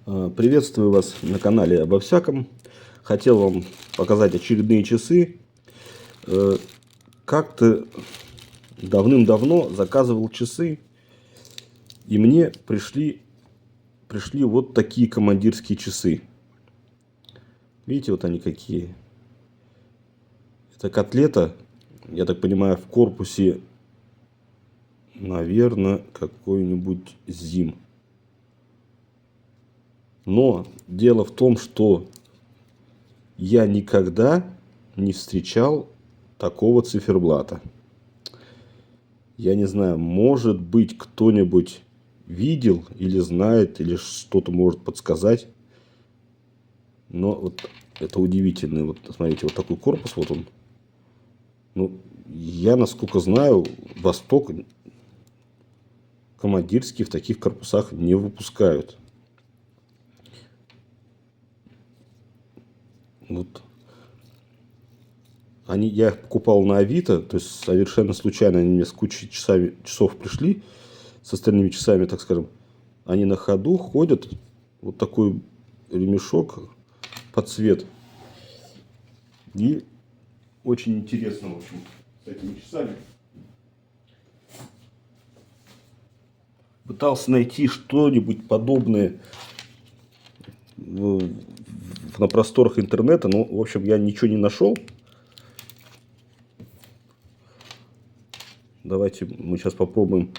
Приветствую вас на канале Обо всяком. Хотел вам показать очередные часы. Как-то давным-давно заказывал часы, и мне пришли вот такие командирские часы. Видите, вот они какие. Это котлета, я так понимаю, в корпусе, наверное, какой-нибудь ЗИМ. Но дело в том, что я никогда не встречал такого циферблата. Я не знаю, может быть, кто-нибудь видел или знает, или что-то может подсказать. Но вот это удивительный. Вот смотрите, вот такой корпус, вот он. Ну, я, насколько знаю, Восток командирские в таких корпусах не выпускают. Вот. Я их покупал на Авито, то есть совершенно случайно они мне с кучей часов пришли, с остальными часами, так скажем. Они на ходу ходят, вот такой ремешок под цвет. И очень интересно, в общем, с этими часами. Пытался найти что-нибудь подобное на просторах интернета, но, в общем, я ничего не нашел. Давайте мы сейчас попробуем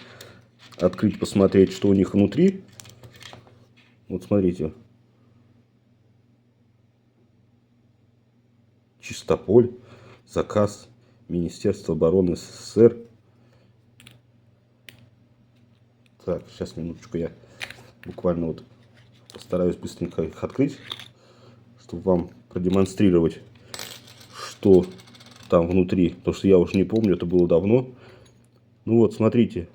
открыть, посмотреть, что у них внутри. Вот смотрите. Чистополь. Заказ Министерства обороны СССР. Так, сейчас, минуточку, я буквально вот постараюсь быстренько их открыть, чтобы вам продемонстрировать, что там внутри. Потому что я уже не помню, это было давно. Ну вот, смотрите.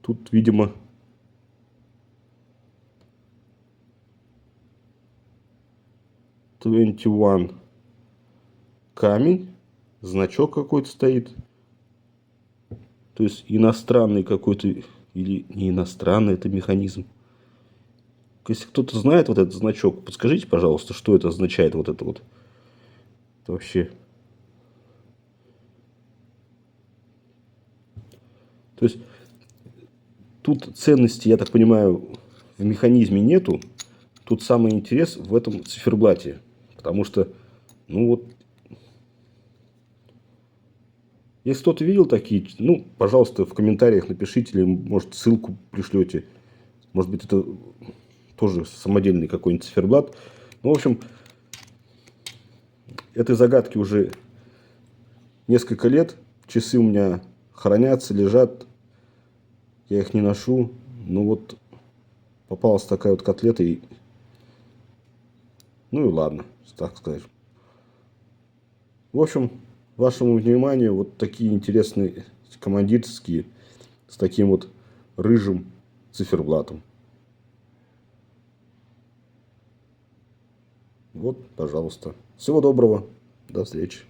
Тут, видимо, "21" камень, значок какой-то стоит. То есть иностранный какой-то, или не иностранный, это механизм. Если кто-то знает вот этот значок, подскажите, пожалуйста, что это означает, вот это вот вообще. То есть тут ценности, я так понимаю, в механизме нету. Тут самый интерес в этом циферблате. Потому что, ну вот, если кто-то видел такие, ну, пожалуйста, в комментариях напишите, или, может, ссылку пришлете. Может быть, это тоже самодельный какой-нибудь циферблат. Ну, в общем, этой загадки уже несколько лет. Часы у меня хранятся, лежат. Я их не ношу. Ну, вот попалась такая вот котлета. Ну, и ладно, так сказать. В общем, вашему вниманию вот такие интересные командирские с таким вот рыжим циферблатом. Вот, пожалуйста. Всего доброго. До встречи.